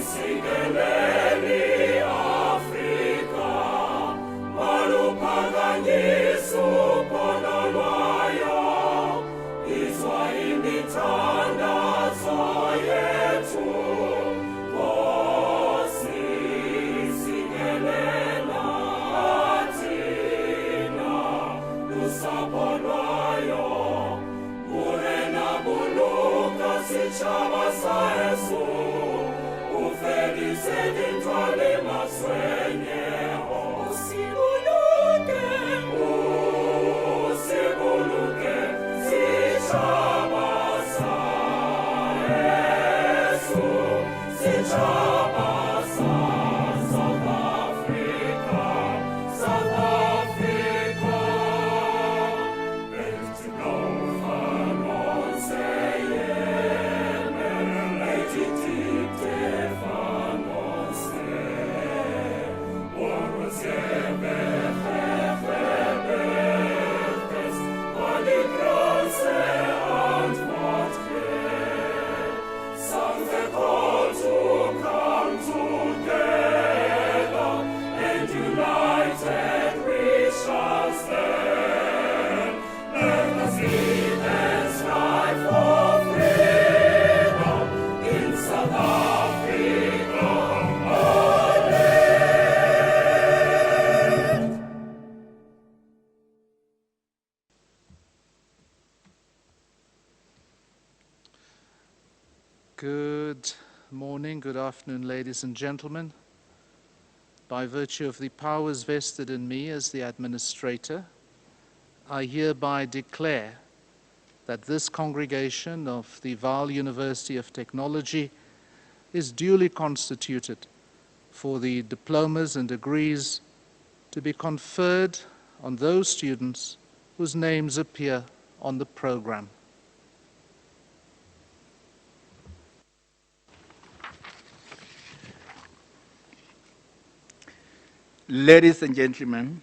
Sigeleli Afrika, maluphakanyiso pololwayo, izwa imithandazo yethu, Nkosi sikelela thina, lusapho lwayo, burena buluka sitshaba sa Yesu. Felice d'Étoile ma Seigneur, Usibuluke, si chabasa, Yesu, si chabasa, South Africa, South Africa, let it blow from on Zion, let it deep Good morning, good afternoon, ladies and gentlemen. By virtue of the powers vested in me as the administrator, I hereby declare that this congregation of the Vaal University of Technology is duly constituted for the diplomas and degrees to be conferred on those students whose names appear on the program. Ladies and gentlemen,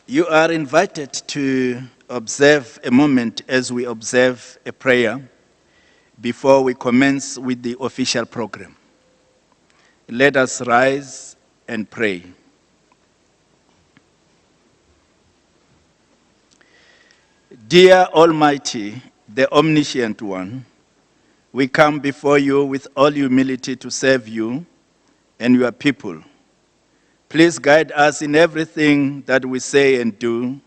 you are invited to observe a moment as we observe a prayer before we commence with the official program. Let us rise and pray. Dear Almighty, the Omniscient One, we come before you with all humility to serve you and your people. Please guide us in everything that we say and do.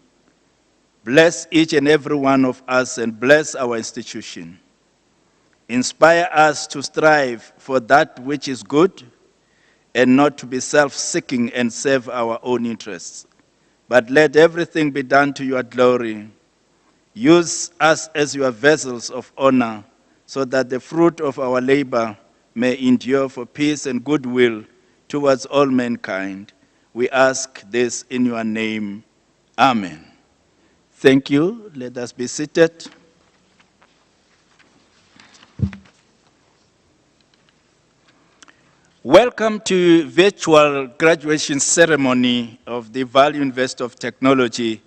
Bless each and every one of us and bless our institution. Inspire us to strive for that which is good and not to be self-seeking and serve our own interests. But let everything be done to your glory. Use us as your vessels of honor, so that the fruit of our labor may endure for peace and goodwill towards all mankind. We ask this in your name. Amen. Thank you. Let us be seated. Welcome to virtual graduation ceremony of the Vaal University of Technology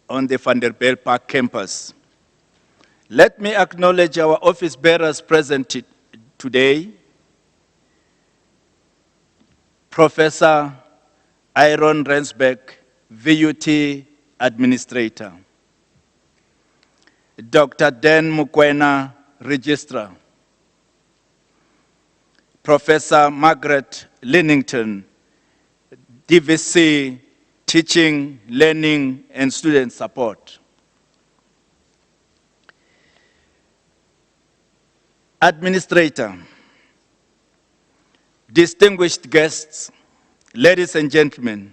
on the Vanderbilt campus. Let me acknowledge our office bearers present today. Professor Aaron Rensbeck, VUT Administrator. Dr. Dan Mukwena, Registrar. Professor Margaret Linnington, DVC, Teaching, Learning, and Student Support. Administrator, distinguished guests, ladies and gentlemen,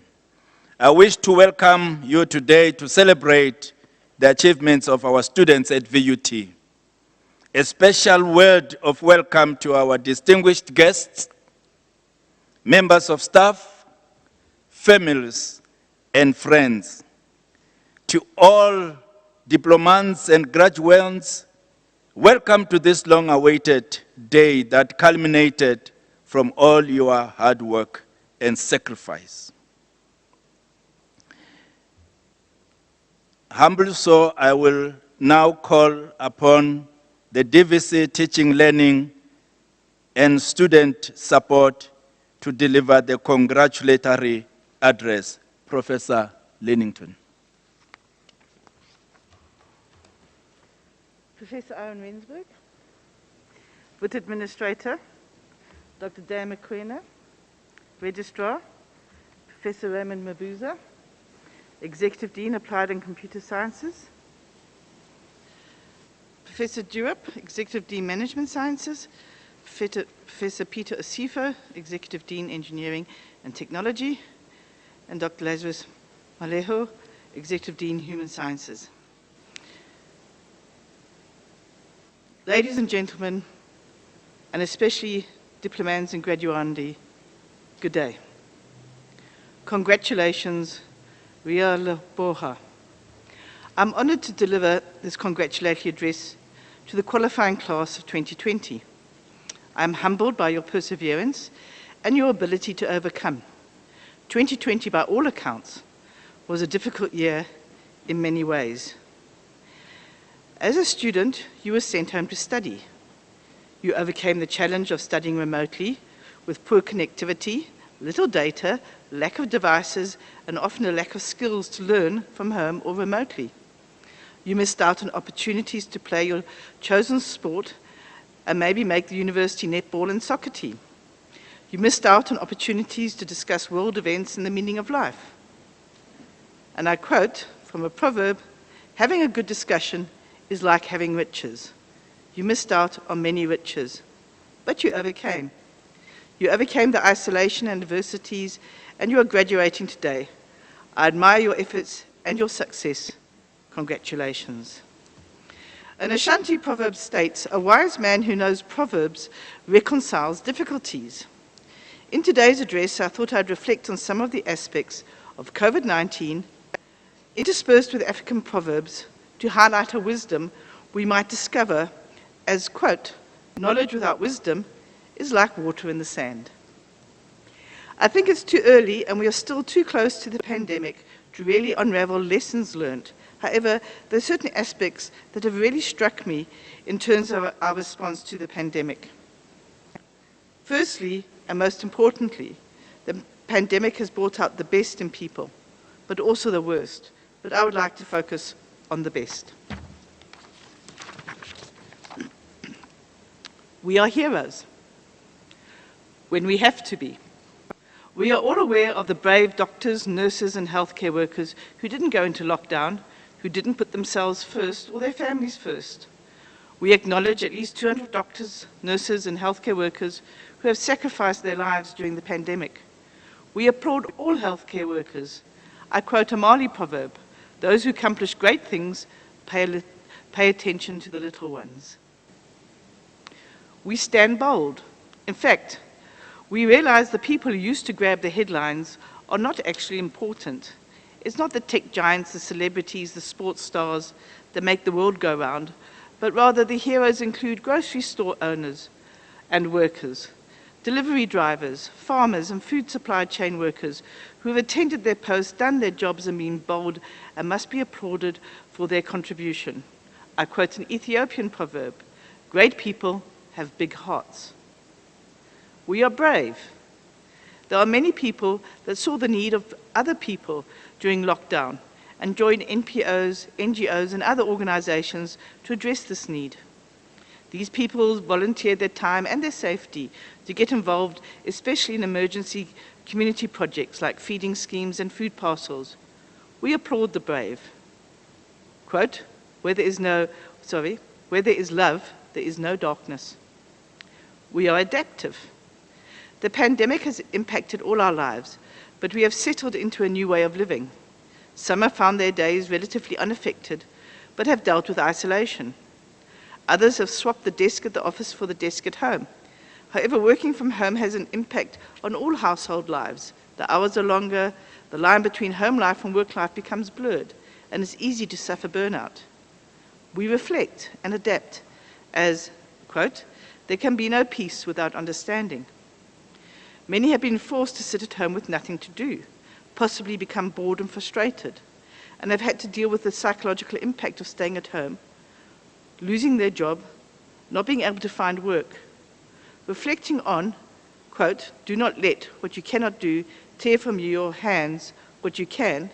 I wish to welcome you today to celebrate the achievements of our students at VUT. A special word of welcome to our distinguished guests, members of staff, families, and friends. To all diplomants and graduates, welcome to this long-awaited day that culminated from all your hard work and sacrifice. Humbly so, I will now call upon the DVC teaching, learning, and student support to deliver the congratulatory address. Professor Lennington. Professor Aaron Rensburg, with Administrator, Dr. Dan McQuena, Registrar, Professor Raymond Mabuza, Executive Dean, Applied and Computer Sciences, Professor Durup, Executive Dean, Management Sciences, Professor Peter Osifo, Executive Dean, Engineering and Technology, and Dr. Lazarus Malejo, Executive Dean, Human Sciences. Ladies and gentlemen, and especially diplomats and graduandi, good day. Congratulations, Ria Leboha. I'm honored to deliver this congratulatory address to the qualifying class of 2020. I'm humbled by your perseverance and your ability to overcome. 2020, by all accounts, was a difficult year in many ways. As a student, you were sent home to study. You overcame the challenge of studying remotely with poor connectivity, little data, lack of devices, and often a lack of skills to learn from home or remotely. You missed out on opportunities to play your chosen sport and maybe make the university netball and soccer team. You missed out on opportunities to discuss world events and the meaning of life. And I quote from a proverb, "Having a good discussion is like having riches." You missed out on many riches, but you overcame. You overcame the isolation and adversities, and you are graduating today. I admire your efforts and your success. Congratulations. An Ashanti proverb states, "A wise man who knows proverbs reconciles difficulties." In today's address, I thought I'd reflect on some of the aspects of COVID-19, interspersed with African proverbs, to highlight a wisdom we might discover as, quote, "Knowledge without wisdom is like water in the sand." I think it's too early and we are still too close to the pandemic to really unravel lessons learned. However, there are certain aspects that have really struck me in terms of our response to the pandemic. Firstly, and most importantly, the pandemic has brought out the best in people, but also the worst. But I would like to focus on the best. We are heroes when we have to be. We are all aware of the brave doctors, nurses, and healthcare workers who didn't go into lockdown, who didn't put themselves first or their families first. We acknowledge at least 200 doctors, nurses, and healthcare workers who have sacrificed their lives during the pandemic. We applaud all healthcare workers. I quote a Mali proverb, "Those who accomplish great things pay attention to the little ones." We stand bold. In fact, we realize the people who used to grab the headlines are not actually important. It's not the tech giants, the celebrities, the sports stars that make the world go round, but rather the heroes include grocery store owners and workers, delivery drivers, farmers, and food supply chain workers who have attended their posts, done their jobs, and been bold and must be applauded for their contribution. I quote an Ethiopian proverb, "Great people have big hearts." We are brave. There are many people that saw the need of other people during lockdown and joined NPOs, NGOs, and other organizations to address this need. These people volunteered their time and their safety to get involved, especially in emergency community projects like feeding schemes and food parcels. We applaud the brave. Quote, where there is love, there is no darkness. We are adaptive. The pandemic has impacted all our lives, but we have settled into a new way of living. Some have found their days relatively unaffected, but have dealt with isolation. Others have swapped the desk at the office for the desk at home. However, working from home has an impact on all household lives. The hours are longer, the line between home life and work life becomes blurred, and it's easy to suffer burnout. We reflect and adapt as, quote, "There can be no peace without understanding." Many have been forced to sit at home with nothing to do, possibly become bored and frustrated, and have had to deal with the psychological impact of staying at home, losing their job, not being able to find work, reflecting on, quote, do not let what you cannot do tear from your hands what you can,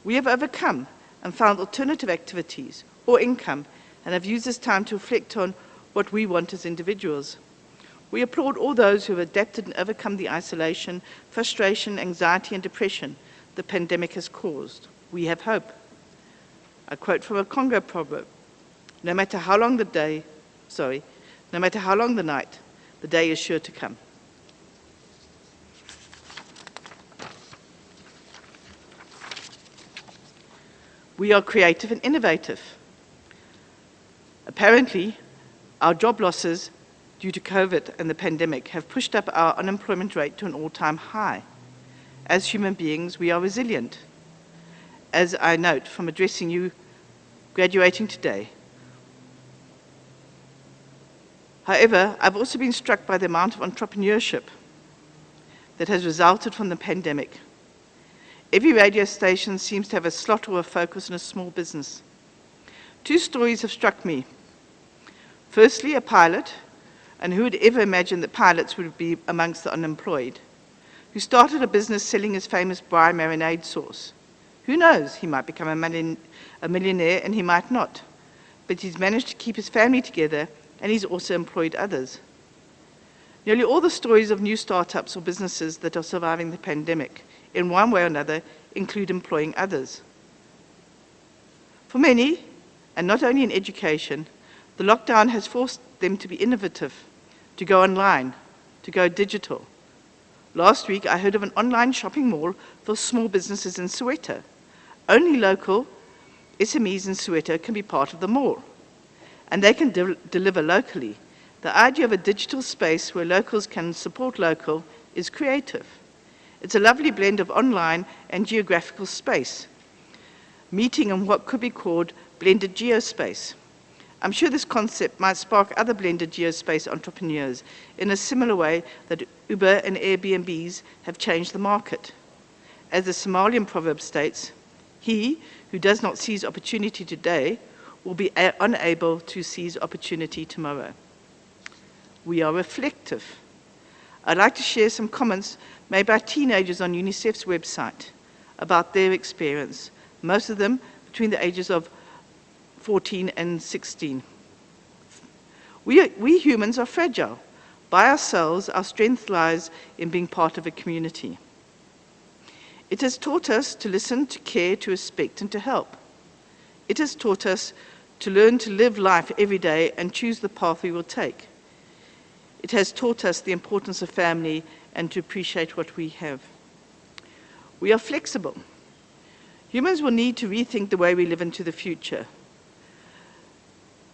we have overcome and found alternative activities or income and have used this time to reflect on what we want as individuals. We applaud all those who have adapted and overcome the isolation, frustration, anxiety, and depression the pandemic has caused. We have hope. I quote from a Congo proverb, no matter how long the night, the day is sure to come. We are creative and innovative. Apparently, our job losses due to COVID and the pandemic have pushed up our unemployment rate to an all-time high. As human beings, we are resilient. As I note from addressing you graduating today. However, I've also been struck by the amount of entrepreneurship that has resulted from the pandemic. Every radio station seems to have a slot or a focus on a small business. Two stories have struck me. Firstly, a pilot, and who would ever imagine that pilots would be amongst the unemployed, who started a business selling his famous Brie marinade sauce. Who knows, he might become a millionaire and he might not. But he's managed to keep his family together and he's also employed others. Nearly all the stories of new startups or businesses that are surviving the pandemic, in one way or another, include employing others. For many, and not only in education, the lockdown has forced them to be innovative, to go online, to go digital. Last week, I heard of an online shopping mall for small businesses in Soweto. Only local SMEs in Soweto can be part of the mall, and they can deliver locally. The idea of a digital space where locals can support local is creative. It's a lovely blend of online and geographical space, meeting in what could be called blended geospace. I'm sure this concept might spark other blended geospace entrepreneurs in a similar way that Uber and Airbnbs have changed the market. As the Somalian proverb states, he who does not seize opportunity today will be unable to seize opportunity tomorrow. We are reflective. I'd like to share some comments made by teenagers on UNICEF's website about their experience, most of them between the ages of 14 and 16. We humans are fragile. By ourselves, our strength lies in being part of a community. It has taught us to listen, to care, to respect, and to help. It has taught us to learn to live life every day and choose the path we will take. It has taught us the importance of family and to appreciate what we have. We are flexible. Humans will need to rethink the way we live into the future.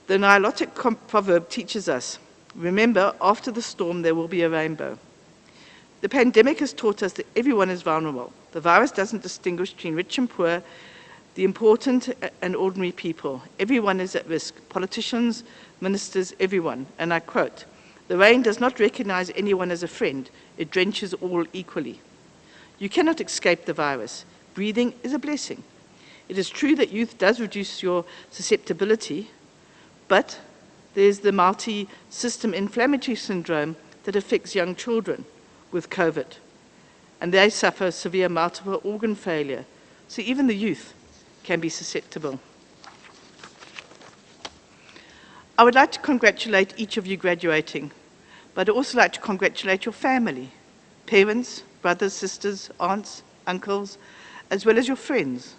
The Nilotic proverb teaches us, remember, after the storm there will be a rainbow. The pandemic has taught us that everyone is vulnerable. The virus doesn't distinguish between rich and poor, the important and ordinary people. Everyone is at risk. Politicians, ministers, everyone. And I quote, the rain does not recognize anyone as a friend. It drenches all equally. You cannot escape the virus. Breathing is a blessing. It is true that youth does reduce your susceptibility, but there's the multi-system inflammatory syndrome that affects young children with COVID, and they suffer severe multiple organ failure. So even the youth can be susceptible. I would like to congratulate each of you graduating, but I'd also like to congratulate your family, parents, brothers, sisters, aunts, uncles, as well as your friends.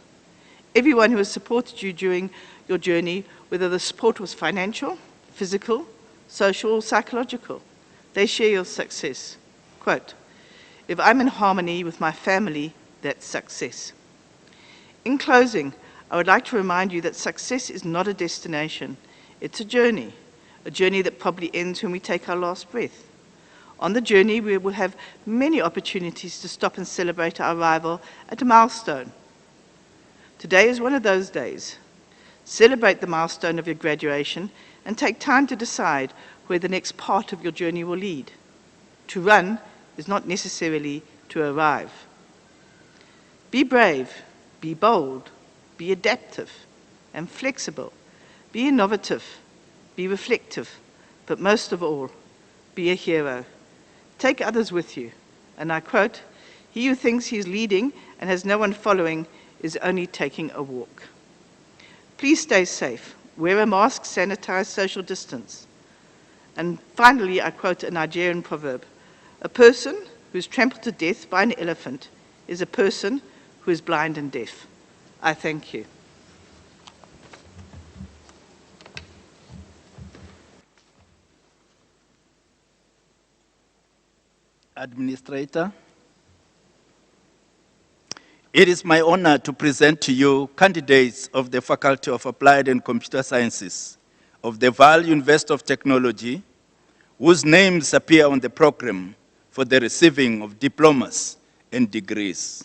Everyone who has supported you during your journey, whether the support was financial, physical, social, or psychological. They share your success. Quote, if I'm in harmony with my family, that's success. In closing, I would like to remind you that success is not a destination. It's a journey that probably ends when we take our last breath. On the journey, we will have many opportunities to stop and celebrate our arrival at a milestone. Today is one of those days. Celebrate the milestone of your graduation and take time to decide where the next part of your journey will lead. To run is not necessarily to arrive. Be brave, be bold, be adaptive and flexible, be innovative, Be reflective, but most of all, be a hero. Take others with you. And I quote, "He who thinks he's leading and has no one following is only taking a walk." Please stay safe. Wear a mask, sanitize, social distance. And finally, I quote a Nigerian proverb, "A person who is trampled to death by an elephant is a person who is blind and deaf." I thank you. Administrator, it is my honor to present to you candidates of the Faculty of Applied and Computer Sciences of the Vaal University of Technology, whose names appear on the program for the receiving of diplomas and degrees.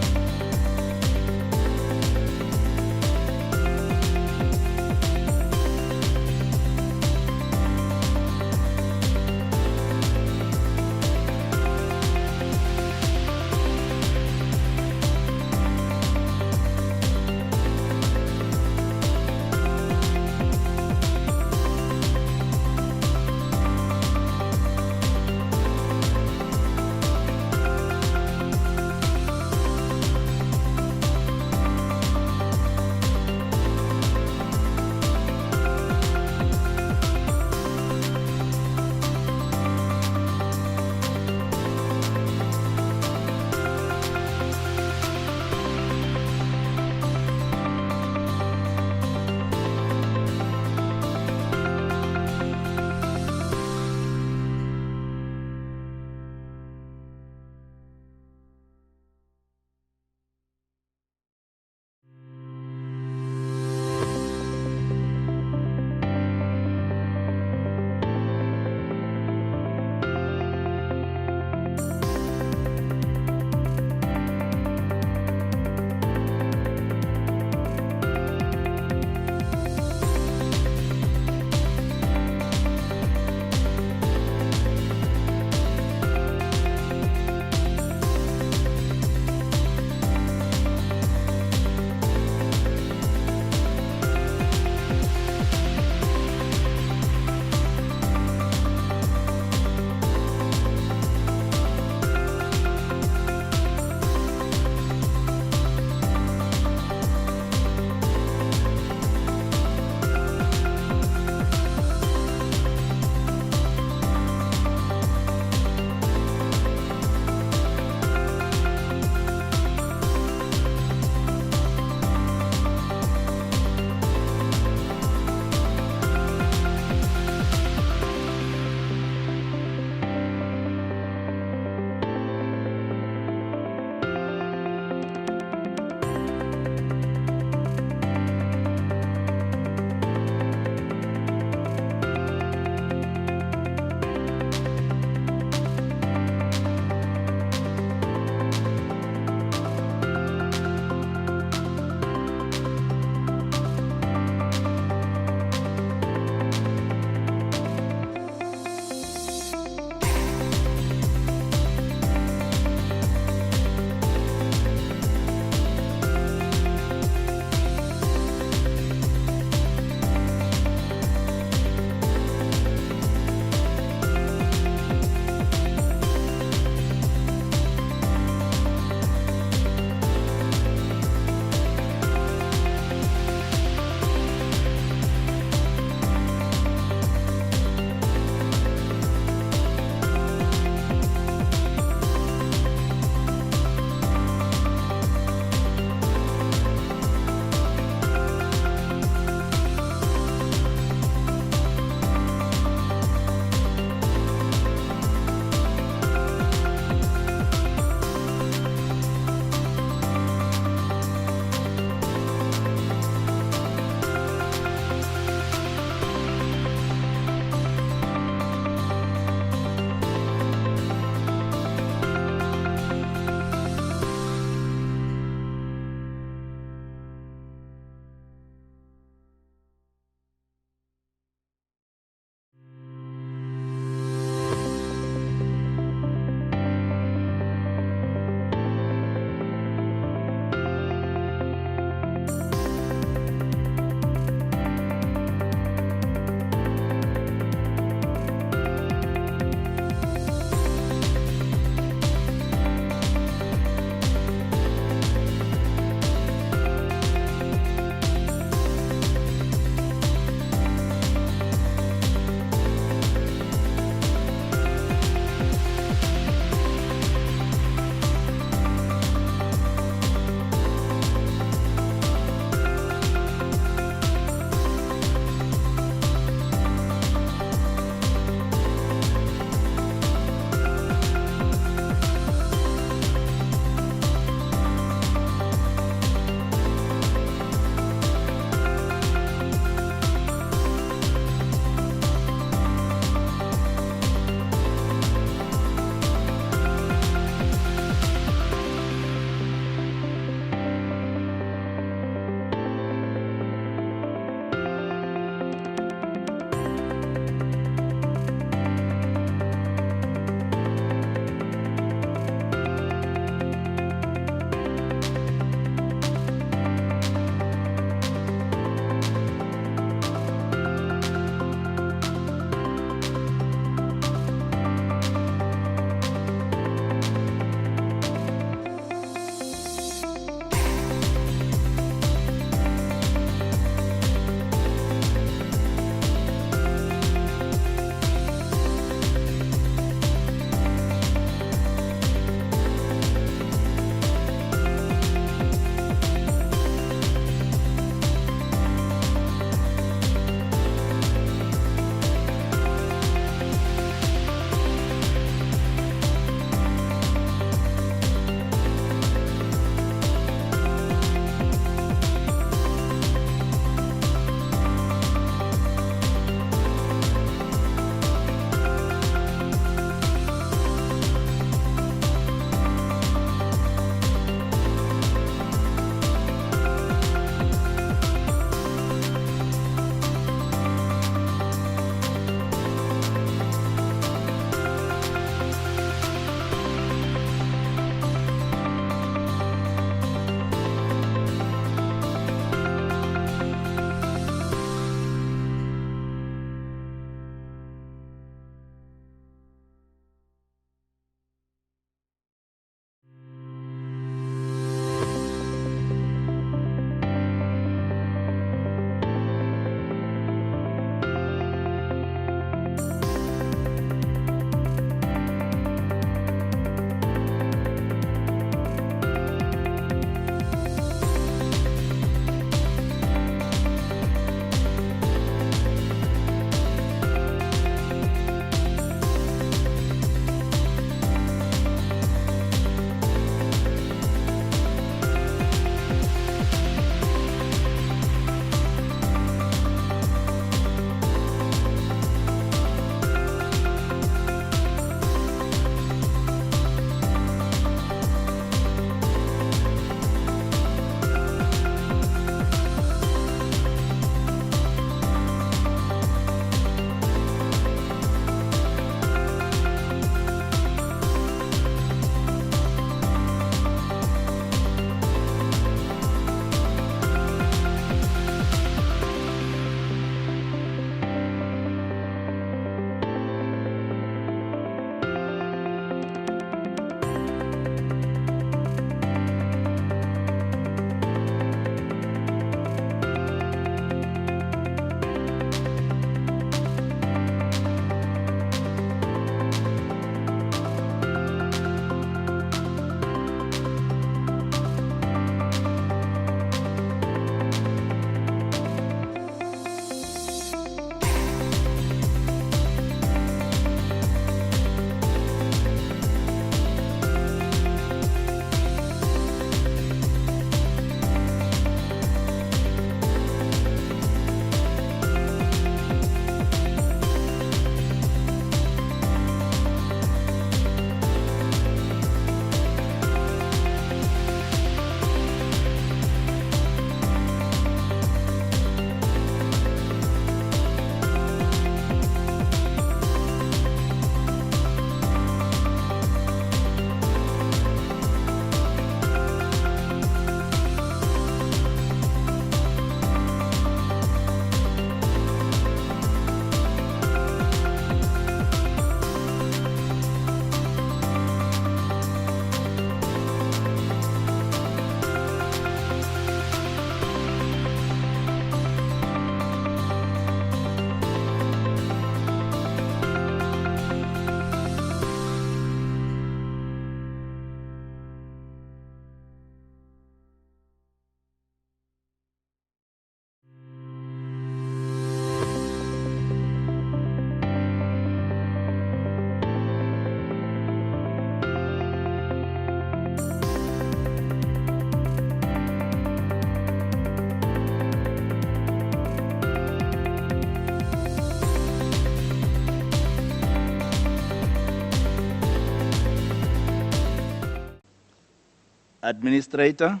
Administrator,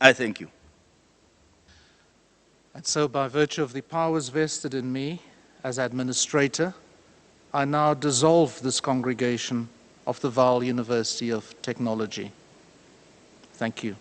I thank you. And so, by virtue of the powers vested in me as administrator, I now dissolve this congregation of the Vaal University of Technology. Thank you.